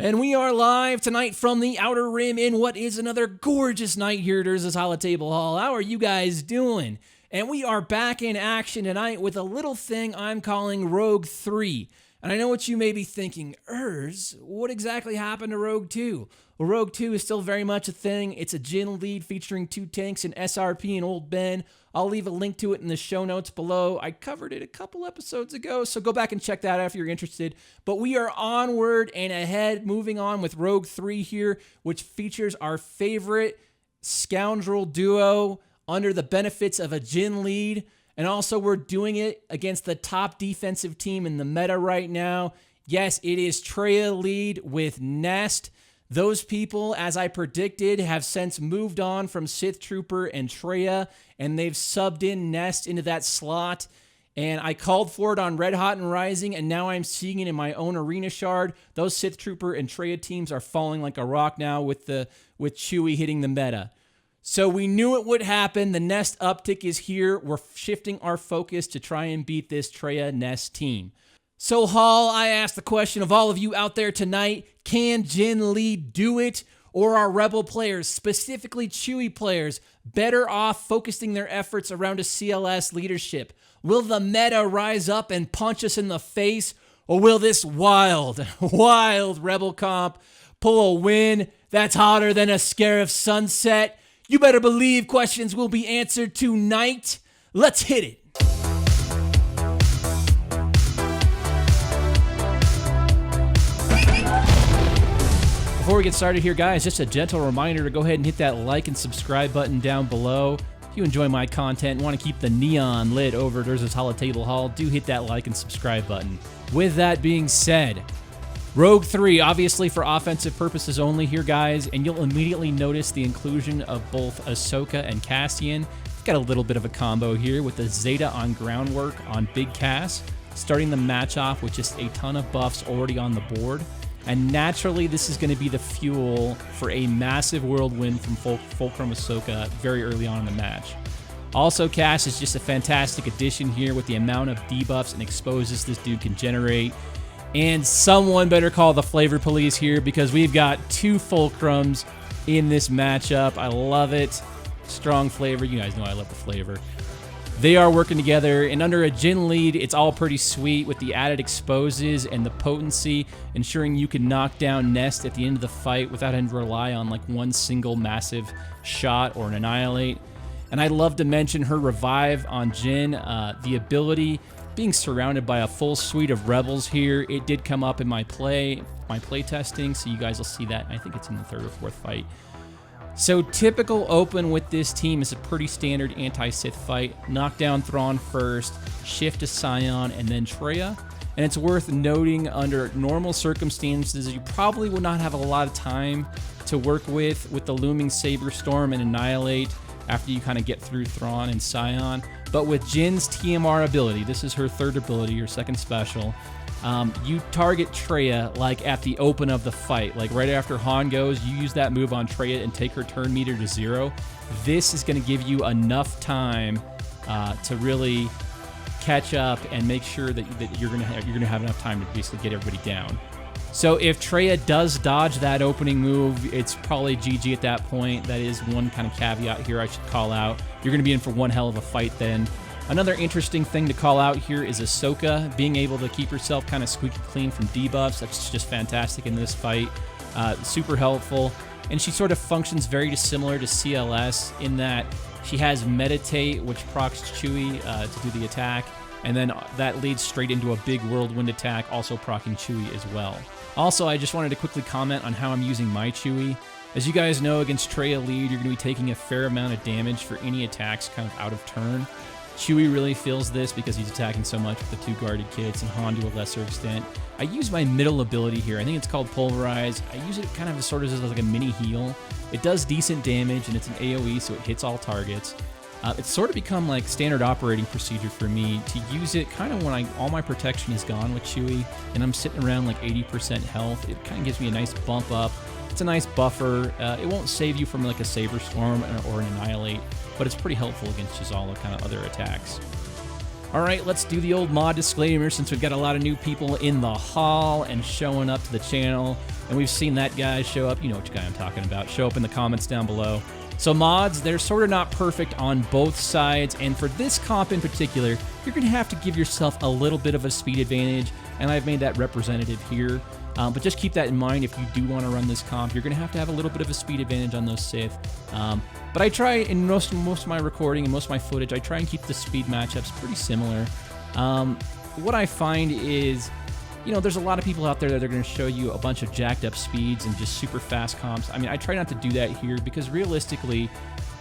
And we are live tonight from the Outer Rim in what is another gorgeous night here at Urza's Holotable Hall. How are you guys doing? And we are back in action tonight with a little thing I'm calling Rogue 3. And I know what you may be thinking, what exactly happened to Rogue 2? Well, Rogue 2 is still very much a thing. It's a Jin lead featuring 2 tanks, an SRP and Old Ben. I'll leave a link to it in the show notes below. I covered it a couple episodes ago, so go back and check that out if you're interested. But we are onward and ahead, moving on with Rogue 3 here, which features our favorite scoundrel duo under the benefits of a Jin lead. And also we're doing it against the top defensive team in the meta right now. Yes, it is Traya lead with Nest. Those people, as I predicted, have since moved on from Sith Trooper and Traya, and they've subbed in Nest into that slot. And I called for it on Red Hot and Rising, and now I'm seeing it in my own arena shard. Those Sith Trooper and Traya teams are falling like a rock now with Chewie hitting the meta. So we knew it would happen. The Nest uptick is here. We're shifting our focus to try and beat this Traya Nest team. So, Hall, I asked the question of all of you out there tonight, can Jin lead do it? Or are Rebel players, specifically Chewie players, better off focusing their efforts around a CLS leadership? Will the meta rise up and punch us in the face? Or will this wild Rebel comp pull a win that's hotter than a Scarif sunset? You better believe questions will be answered tonight. Let's hit it. Before we get started here, guys, just a gentle reminder to go ahead and hit that like and subscribe button down below. If you enjoy my content and want to keep the neon lit over at Urza's Holotable Hall, do hit that like and subscribe button. With that being said, Rogue 3, obviously for offensive purposes only here, guys, and you'll immediately notice the inclusion of both Ahsoka and Cassian. Got a little bit of a combo here with the Zeta on groundwork on Big Cass, starting the match off with just a ton of buffs already on the board. And naturally, this is going to be the fuel for a massive world win from Fulcrum Ahsoka very early on in the match. Also, Cass is just a fantastic addition here with the amount of debuffs and exposes this dude can generate. And someone better call the flavor police here because we've got 2 Fulcrums in this matchup. I love it. Strong flavor. You guys know I love the flavor. They are working together, and under a Jin lead, it's all pretty sweet with the added exposes and the potency, ensuring you can knock down Nest at the end of the fight without having to rely on like one single massive shot or an annihilate. And I'd love to mention her revive on Jin, the ability being surrounded by a full suite of rebels here. It did come up in my play testing, so you guys will see that. I think it's in the 3rd or 4th fight. So typical open with this team is a pretty standard anti-Sith fight. Knock down Thrawn first, shift to Scion, and then Traya. And it's worth noting under normal circumstances, you probably would not have a lot of time to work with the looming Saber Storm and Annihilate after you kind of get through Thrawn and Scion. But with Jin's TMR ability, this is her 3rd ability, her 2nd special, you target Traya like at the open of the fight. Like right after Han goes, you use that move on Traya and take her turn meter to 0. This is going to give you enough time to really catch up and make sure that you're going to have enough time to basically get everybody down. So if Traya does dodge that opening move, it's probably GG at that point. That is one kind of caveat here I should call out. You're going to be in for one hell of a fight then. Another interesting thing to call out here is Ahsoka being able to keep herself kind of squeaky clean from debuffs. That's just fantastic in this fight. Super helpful. And she sort of functions very similar to CLS in that she has Meditate, which procs Chewie to do the attack. And then that leads straight into a big whirlwind attack, also proccing Chewie as well. Also, I just wanted to quickly comment on how I'm using my Chewie. As you guys know, against Traya lead, you're going to be taking a fair amount of damage for any attacks kind of out of turn. Chewie really feels this because he's attacking so much with the 2 guarded kits, and Han to a lesser extent. I use my middle ability here. I think it's called Pulverize. I use it kind of sort of as like a mini heal. It does decent damage, and it's an AoE, so it hits all targets. It's sort of become like standard operating procedure for me to use it kind of when all my protection is gone with Chewie, and I'm sitting around like 80% health. It kind of gives me a nice bump up. It's a nice buffer. It won't save you from like a Saber Storm or an Annihilate, but it's pretty helpful against just all the kind of other attacks. All right, let's do the old mod disclaimer since we've got a lot of new people in the hall and showing up to the channel. And we've seen that guy show up. You know which guy I'm talking about. Show up in the comments down below. So mods, they're sort of not perfect on both sides. And for this comp in particular, you're going to have to give yourself a little bit of a speed advantage. And I've made that representative here. But just keep that in mind if you do want to run this comp. You're going to have a little bit of a speed advantage on those Sith. But I try, in most of my recording and most of my footage, I try and keep the speed matchups pretty similar. What I find is, you know, there's a lot of people out there that are going to show you a bunch of jacked up speeds and just super fast comps. I mean, I try not to do that here because realistically,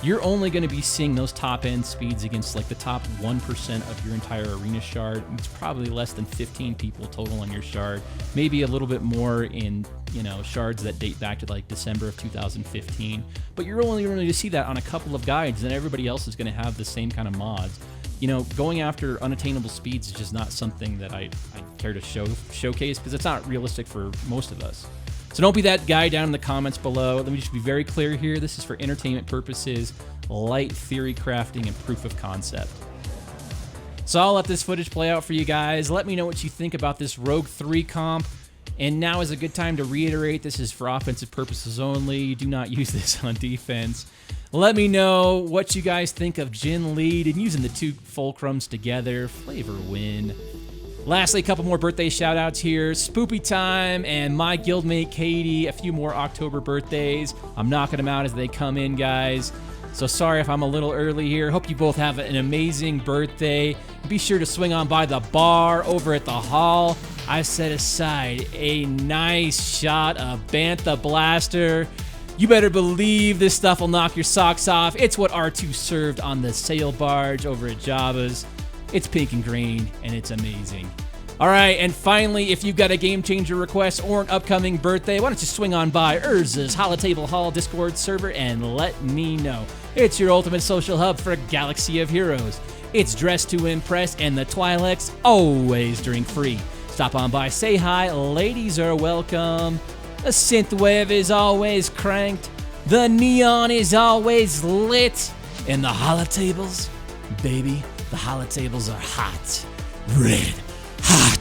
you're only going to be seeing those top end speeds against like the top 1% of your entire arena shard. It's probably less than 15 people total on your shard, maybe a little bit more in, you know, shards that date back to like December of 2015. But you're only going to see that on a couple of guides, and everybody else is going to have the same kind of mods. You know, going after unattainable speeds is just not something that I care to showcase because it's not realistic for most of us. So don't be that guy down in the comments below. Let me just be very clear here. This is for entertainment purposes, light theory crafting, and proof of concept. So I'll let this footage play out for you guys. Let me know what you think about this Rogue 3 comp. And now is a good time to reiterate, this is for offensive purposes only. Do not use this on defense. Let me know what you guys think of Jin lead and using the two fulcrums together. Flavor win. Lastly, a couple more birthday shout-outs here. Spoopy Time and my guildmate Katie. A few more October birthdays. I'm knocking them out as they come in, guys. So sorry if I'm a little early here. Hope you both have an amazing birthday. Be sure to swing on by the bar over at the hall. I set aside a nice shot of Bantha Blaster. You better believe this stuff will knock your socks off. It's what R2 served on the sail barge over at Jabba's. It's pink and green, and it's amazing. All right, and finally, if you've got a Game Changer request or an upcoming birthday, why don't you swing on by Urza's Holotable Hall Discord server and let me know. It's your ultimate social hub for a galaxy of heroes. It's dressed to impress, and the Twi'leks always drink free. Stop on by, say hi, ladies are welcome. The synthwave is always cranked, the neon is always lit, and the holotables, baby, the holotables are hot. Red hot.